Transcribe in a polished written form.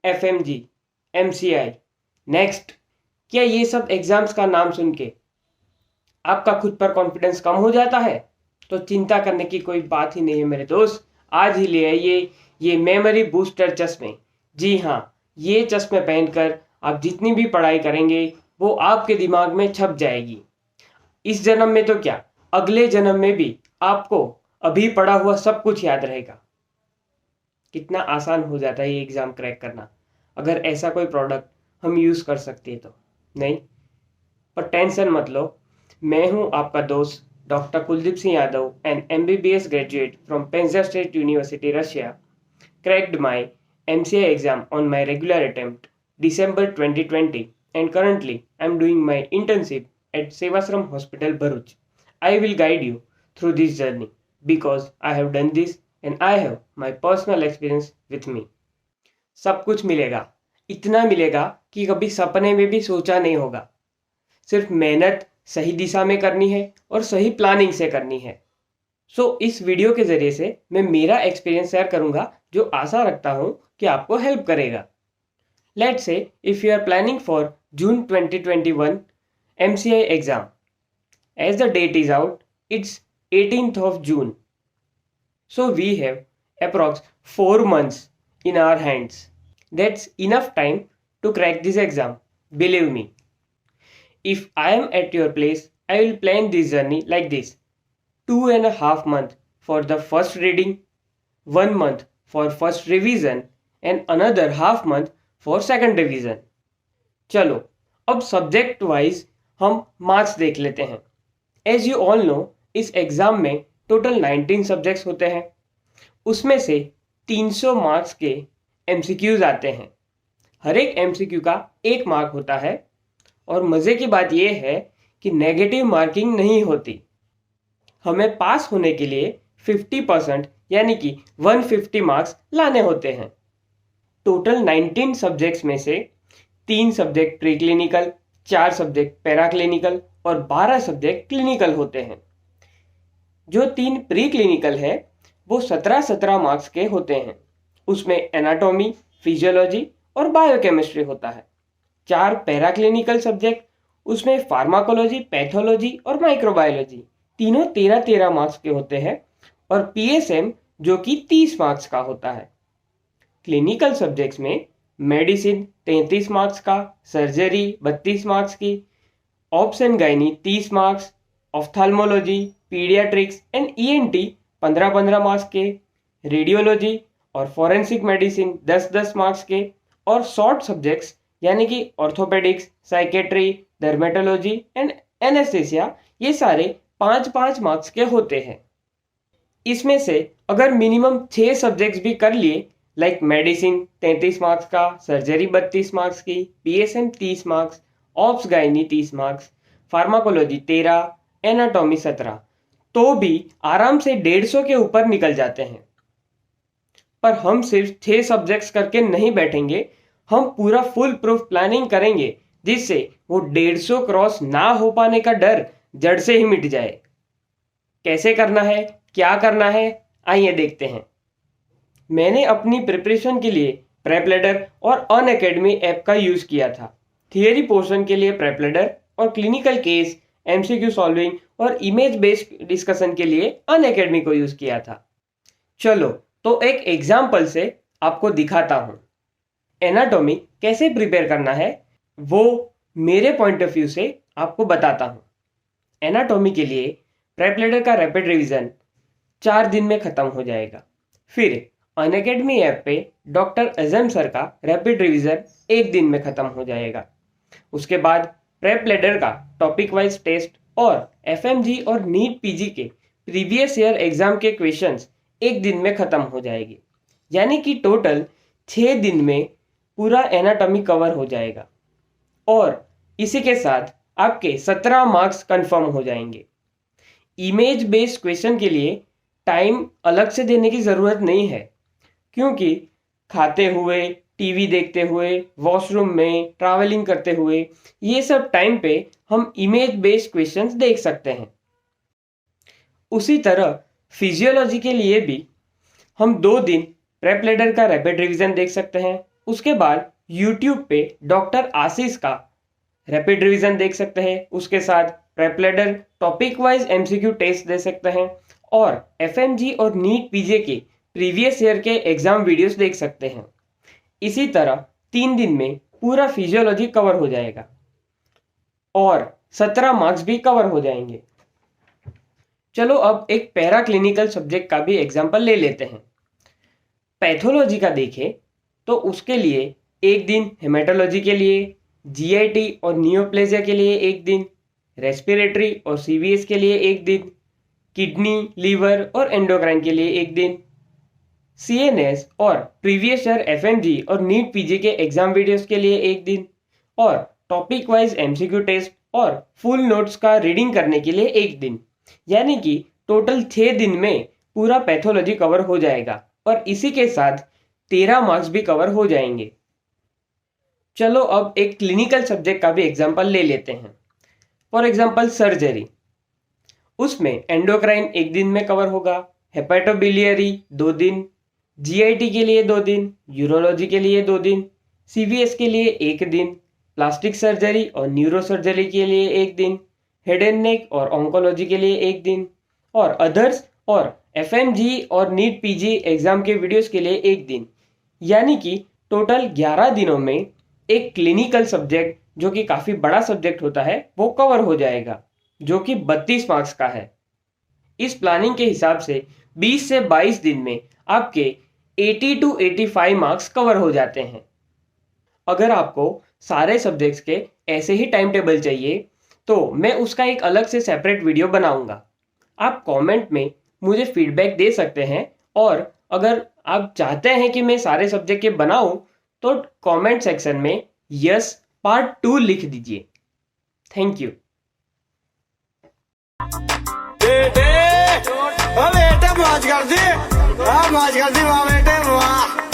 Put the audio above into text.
FMG, MCI, next, क्या ये सब एग्जाम्स का नाम सुन के आपका खुद पर कॉन्फिडेंस कम हो जाता है? तो चिंता करने की कोई बात ही नहीं है मेरे दोस्त। आज ही ले आइए ये मेमोरी बूस्टर चश्मे। जी हाँ, ये चश्मे पहनकर आप जितनी भी पढ़ाई करेंगे वो आपके दिमाग में छप जाएगी। इस जन्म में तो क्या, अगले जन्म में भी आपको अभी पढ़ा हुआ सब कुछ याद रहेगा। कितना आसान हो जाता है ये एग्ज़ाम क्रैक करना, अगर ऐसा कोई प्रोडक्ट हम यूज़ कर सकते हैं तो। नहीं, पर टेंशन मत लो, मैं हूं आपका दोस्त doctor Kuldeep Singh Yadav, an MBBS graduate from Penza state university, Russia. Cracked my MCA exam on my regular attempt December 2020, and currently I'm doing my internship at Sevasram Hospital, Bharuch. I will guide you through this journey because I have done this and I have my personal experience with me. सब कुछ मिलेगा, इतना मिलेगा कि कभी सपने में भी सोचा नहीं होगा। सिर्फ मेहनत सही दिशा में करनी है और सही प्लानिंग से करनी है। इस वीडियो के ज़रिए से मैं मेरा एक्सपीरियंस शेयर करूंगा जो आशा रखता हूं कि आपको हेल्प करेगा। Let's see if you are planning for June 2021 MCI exam, as the date is out, it's 18th of June. So we have approx 4 months in our hands. That's enough time to crack this exam. Believe me. If I am at your place, I will plan this journey like this. 2.5 months for the first reading, 1 month for first revision and another half month for second revision. चलो अब subject wise हम marks देख लेते हैं। As you all know, इस exam में total 19 subjects होते हैं। उसमें से 300 मार्क्स के MCQs आते हैं। हर एक MCQ का 1 मार्क होता है और मज़े की बात यह है कि नेगेटिव मार्किंग नहीं होती। हमें पास होने के लिए 50% यानी कि 150 मार्क्स लाने होते हैं। टोटल 19 सब्जेक्ट्स में से 3 subject pre clinical, 4 subject para clinical और 12 सब्जेक्ट क्लिनिकल होते हैं। जो 3 प्री क्लिनिकल है वो 17-17 मार्क्स के होते हैं। उसमें एनाटॉमी, फिजियोलॉजी और बायोकेमिस्ट्री होता है। 4 पैरा क्लिनिकल सब्जेक्ट, उसमें फार्माकोलॉजी, पैथोलॉजी और माइक्रोबायोलॉजी, तीनों 13-13 मार्क्स के होते हैं। और PSM जो कि 30 मार्क्स का होता है। क्लिनिकल सब्जेक्ट्स में मेडिसिन 33 मार्क्स का, सर्जरी 32 मार्क्स की, obs and gynae 30 marks, ophthalmology, paediatrics and ENT 15-15 marks के, रेडियोलॉजी और फॉरेंसिक मेडिसिन 10-10 मार्क्स के, और शॉर्ट सब्जेक्ट्स यानी कि orthopaedics, psychiatry, dermatology and anaesthesia, ये सारे 5-5 मार्क्स के होते हैं। इसमें से अगर मिनिमम 6 सब्जेक्ट्स भी कर लिए, लाइक मेडिसिन 33 मार्क्स का, सर्जरी 32 मार्क्स की, PSM 30 marks, ops gynae 30 marks, pharmacology 13, anatomy 17, तो भी आराम से 150 के ऊपर निकल जाते हैं। पर हम सिर्फ 6 सब्जेक्ट्स करके नहीं बैठेंगे, हम पूरा फुल प्रूफ प्लानिंग करेंगे जिससे वो 150 क्रॉस ना हो पाने का डर जड़ से ही मिट जाए। कैसे करना है, क्या करना है, आइए देखते हैं। मैंने अपनी प्रिपरेशन के लिए प्रेपलेडर और अनअकैडमी ऐप का यूज़ किया था। थियरी पोर्शन के लिए प्रेपलेडर और क्लिनिकल केस, MCQ सॉल्विंग और इमेज बेस्ड डिस्कशन के लिए अनअकैडमी को यूज़ किया था। चलो तो एक एग्जाम्पल से आपको दिखाता हूँ। एनाटॉमी कैसे प्रिपेयर करना है वो मेरे पॉइंट ऑफ व्यू से आपको बताता हूँ। एनाटॉमी के लिए प्रेपलेडर का रैपिड रिवीजन 4 दिन में ख़त्म हो जाएगा। फिर अनअकैडमी ऐप पे डॉक्टर अजम सर का रैपिड रिवीजन 1 दिन में ख़त्म हो जाएगा। उसके बाद प्रेपलेडर का टॉपिक वाइज टेस्ट और FMG और नीट PG के प्रीवियस ईयर एग्जाम के क्वेश्चंस 1 दिन में ख़त्म हो जाएंगे। यानी कि टोटल 6 दिन में पूरा एनाटॉमी कवर हो जाएगा और इसी के साथ आपके 17 मार्क्स कंफर्म हो जाएंगे। इमेज बेस्ड क्वेश्चन के लिए टाइम अलग से देने की ज़रूरत नहीं है, क्योंकि खाते हुए, टीवी देखते हुए, वॉशरूम में, ट्रैवलिंग करते हुए, ये सब टाइम पे हम इमेज बेस्ड क्वेश्चंस देख सकते हैं। उसी तरह फिजियोलॉजी के लिए भी हम 2 दिन प्रेपलेडर का रैपिड रिवीजन देख सकते हैं। उसके बाद यूट्यूब पे डॉक्टर आशीष का रैपिड रिवीजन देख सकते हैं, उसके साथ prep topic wise MCQ test दे सकते हैं और एफएमजी और नीट पीजे के प्रीवियस ईयर के एग्जाम वीडियोस देख सकते हैं। इसी तरह 3 दिन में पूरा फिजियोलॉजी कवर हो जाएगा और 17 मार्क्स भी कवर हो जाएंगे। चलो अब एक पैरा क्लिनिकल सब्जेक्ट का भी एग्जाम्पल ले लेते हैं। पैथोलॉजी का देखें तो उसके लिए एक दिन, हेमेटोलॉजी के लिए, जीआईटी और नियोप्लेजिया के लिए एक दिन, रेस्पिरेटरी और सीवीएस के लिए एक दिन, किडनी, लीवर और एंडोक्राइन के लिए एक दिन, सीएनएस और प्रीवियस ईयर एफएमजी और नीट पीजी के एग्जाम वीडियोस के लिए एक दिन और टॉपिक वाइज एमसीक्यू टेस्ट और फुल नोट्स का रीडिंग करने के लिए एक दिन। यानी कि टोटल 6 दिन में पूरा पैथोलॉजी कवर हो जाएगा और इसी के साथ 13 मार्क्स भी कवर हो जाएंगे। चलो अब एक क्लिनिकल सब्जेक्ट का भी एग्जाम्पल ले लेते हैं। फॉर एग्जाम्पल सर्जरी, उसमें एंडोक्राइन एक दिन में कवर होगा, हेपेटोबिलियरी 2 दिन, जीआईटी के लिए 2 दिन, यूरोलॉजी के लिए 2 दिन, सीवीएस के लिए 1 दिन, प्लास्टिक सर्जरी और न्यूरोसर्जरी के लिए 1 दिन, हेड एंड नेक और ऑन्कोलॉजी के लिए 1 दिन और अदर्स और एफएमजी और नीट पीजी एग्जाम के वीडियोस के लिए 1 दिन। यानी कि टोटल 11 दिनों में एक क्लिनिकल सब्जेक्ट, जो कि काफ़ी बड़ा सब्जेक्ट होता है, वो कवर हो जाएगा, जो कि 32 मार्क्स का है। इस प्लानिंग के हिसाब से 20 से 22 दिन में आपके 80 to 85 मार्क्स कवर हो जाते हैं। अगर आपको सारे सब्जेक्ट्स के ऐसे ही टाइम टेबल चाहिए तो मैं उसका एक अलग से सेपरेट वीडियो बनाऊंगा। आप कमेंट में मुझे फीडबैक दे सकते हैं और अगर आप चाहते हैं कि मैं सारे सब्जेक्ट के बनाऊं तो कमेंट सेक्शन में यस पार्ट 2 लिख दीजिए। Thank you. बेटे मौज कर दी, मौज कर दी, वाह बेटे वाह।